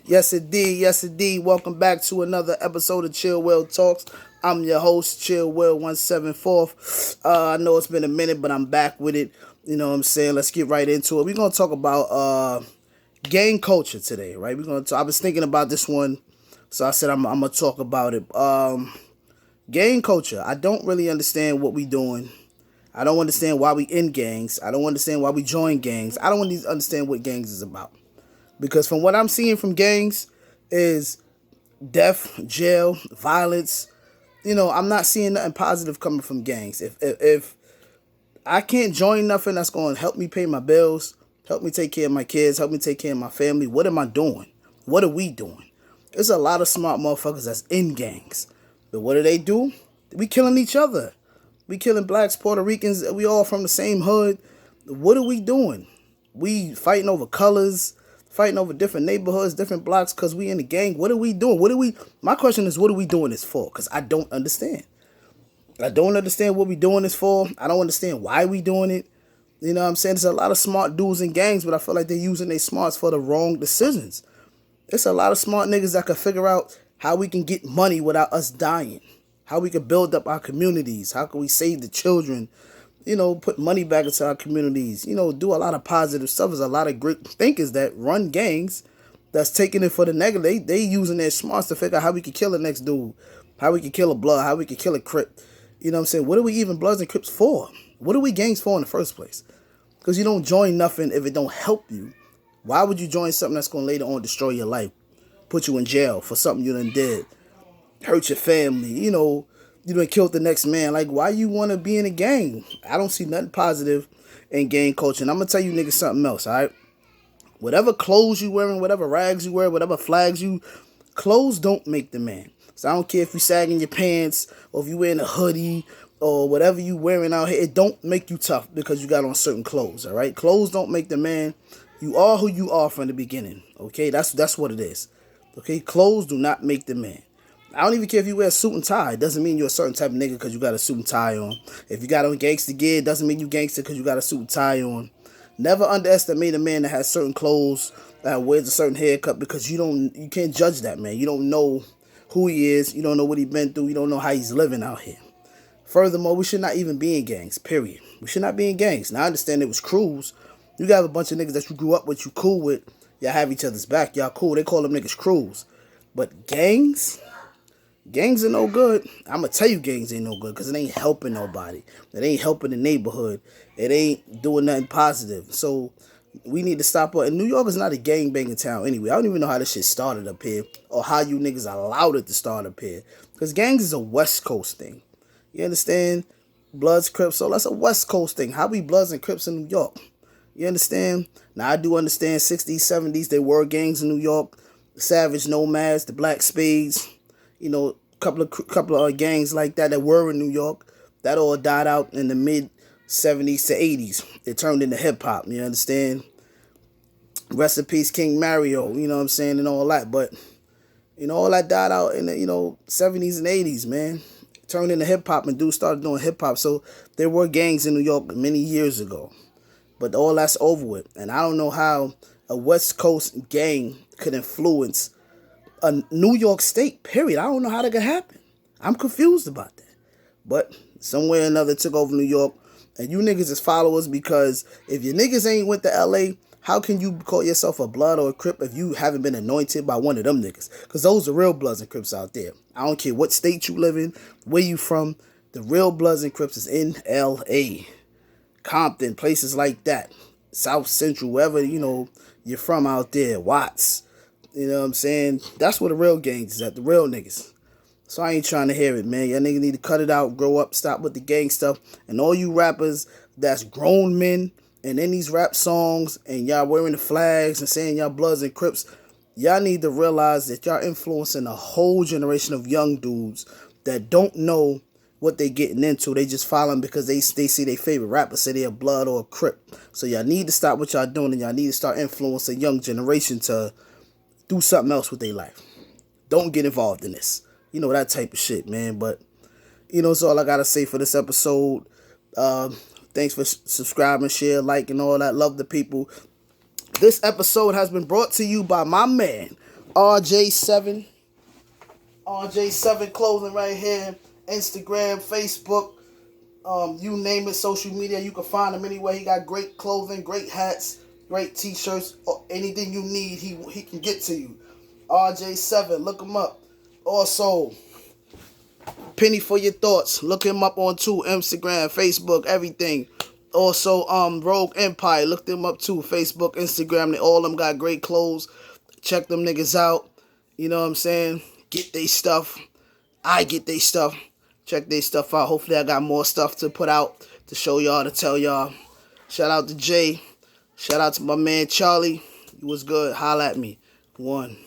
Yes, indeed. Yes, indeed. Welcome back to another episode of Chill Will Talks. I'm your host, Chill Will 174. I know it's been a minute, but I'm back with it. You know what I'm saying? Let's get right into it. We're gonna talk about gang culture today, right? I was thinking about this one, so I said I'm gonna talk about it. Gang culture. I don't really understand what we doing. I don't understand why we in gangs. I don't understand why we join gangs. I don't understand what gangs is about. Because from what I'm seeing from gangs is death, jail, violence. I'm not seeing nothing positive coming from gangs. If I can't join nothing that's going to help me pay my bills, help me take care of my kids, help me take care of my family, what am I doing? What are we doing? There's a lot of smart motherfuckers that's in gangs. But what do? We killing each other. We killing blacks, Puerto Ricans. We all from the same hood. What are we doing? We fighting over colors, fighting over different neighborhoods, different blocks because we in the gang. What are we doing? My question is, what are we doing this for? Because I don't understand. I don't understand what we doing this for. I don't understand why we doing it. You know what I'm saying? There's a lot of smart dudes in gangs, but I feel like they're using their smarts for the wrong decisions. There's a lot of smart niggas that can figure out how we can get money without us dying. How we can build up our communities. How can we save the children? Put money back into our communities. Do a lot of positive stuff. There's a lot of great thinkers that run gangs that's taking it for the negative. They using their smarts to figure out how we can kill the next dude. How we can kill a blood. How we can kill a crip. You know what I'm saying? What are we even Bloods and Crips for? What are we gangs for in the first place? Because you don't join nothing if it don't help you. Why would you join something that's going to later on destroy your life? Put you in jail for something you done did. Hurt your family. You done killed the next man. Like, why you want to be in a gang? I don't see nothing positive in gang culture. And I'm going to tell you niggas something else, all right? Whatever clothes you wearing, whatever rags you wear, whatever flags clothes don't make the man. So I don't care if you sagging your pants or if you wearing a hoodie or whatever you wearing out here. It don't make you tough because you got on certain clothes, all right? Clothes don't make the man. You are who you are from the beginning, okay? That's what it is, okay? Clothes do not make the man. I don't even care if you wear a suit and tie. It doesn't mean you're a certain type of nigga because you got a suit and tie on. If you got on gangster gear, it doesn't mean you gangster because you got a suit and tie on. Never underestimate a man that has certain clothes, that wears a certain haircut because you can't judge that man. You don't know who he is. You don't know what he's been through. You don't know how he's living out here. Furthermore, we should not even be in gangs, period. We should not be in gangs. Now, I understand it was crews. You got a bunch of niggas that you grew up with, you cool with. Y'all have each other's back. Y'all cool. They call them niggas crews. But gangs? Gangs are no good. I'm going to tell you gangs ain't no good because it ain't helping nobody. It ain't helping the neighborhood. It ain't doing nothing positive. So we need to stop it. And New York is not a gang banging town anyway. I don't even know how this shit started up here or how you niggas allowed it to start up here. Because gangs is a West Coast thing. You understand? Bloods, Crips. So that's a West Coast thing. How we Bloods and Crips in New York? You understand? Now I do understand 60s, 70s, there were gangs in New York. The Savage Nomads, the Black Spades. Couple of gangs like that were in New York. That all died out in the mid 70s to 80s. It turned into hip hop. You understand? Rest in peace, King Mario. You know what I'm saying, and all that. But all that died out in the 70s and 80s, man. It turned into hip hop, and dudes started doing hip hop. So there were gangs in New York many years ago. But all that's over with, and I don't know how a West Coast gang could influence a New York State, period. I don't know how that could happen. I'm confused about that. But somewhere or another it took over New York. And you niggas is followers because if your niggas ain't went to LA, how can you call yourself a blood or a crip if you haven't been anointed by one of them niggas? Because those are real bloods and crips out there. I don't care what state you live in, where you from. The real bloods and crips is in LA. Compton, places like that. South Central, wherever, you're from out there. Watts. You know what I'm saying? That's where the real gangs is at, the real niggas. So I ain't trying to hear it, man. Y'all niggas need to cut it out, grow up, stop with the gang stuff. And all you rappers that's grown men and in these rap songs and y'all wearing the flags and saying y'all Bloods and Crips, y'all need to realize that y'all influencing a whole generation of young dudes that don't know what they getting into. They just following because they see their favorite rapper say they're a Blood or a Crip. So y'all need to stop what y'all doing and y'all need to start influencing young generation to do something else with their life. Don't get involved in this. That type of shit, man. But, that's all I got to say for this episode. Thanks for subscribing, share, like, and all that. Love the people. This episode has been brought to you by my man, RJ7. RJ7 Clothing right here. Instagram, Facebook, you name it, social media. You can find him anywhere. He got great clothing, great hats, great t-shirts, or anything you need, he can get to you. RJ7, look him up. Also, Penny for Your Thoughts. Look him up on too. Instagram, Facebook, everything. Also, Rogue Empire. Look them up too. Facebook, Instagram. They all of them got great clothes. Check them niggas out. You know what I'm saying? Get they stuff. I get they stuff. Check they stuff out. Hopefully I got more stuff to put out to show y'all, to tell y'all. Shout out to Jay. Shout out to my man Charlie. You was good. Holla at me. One.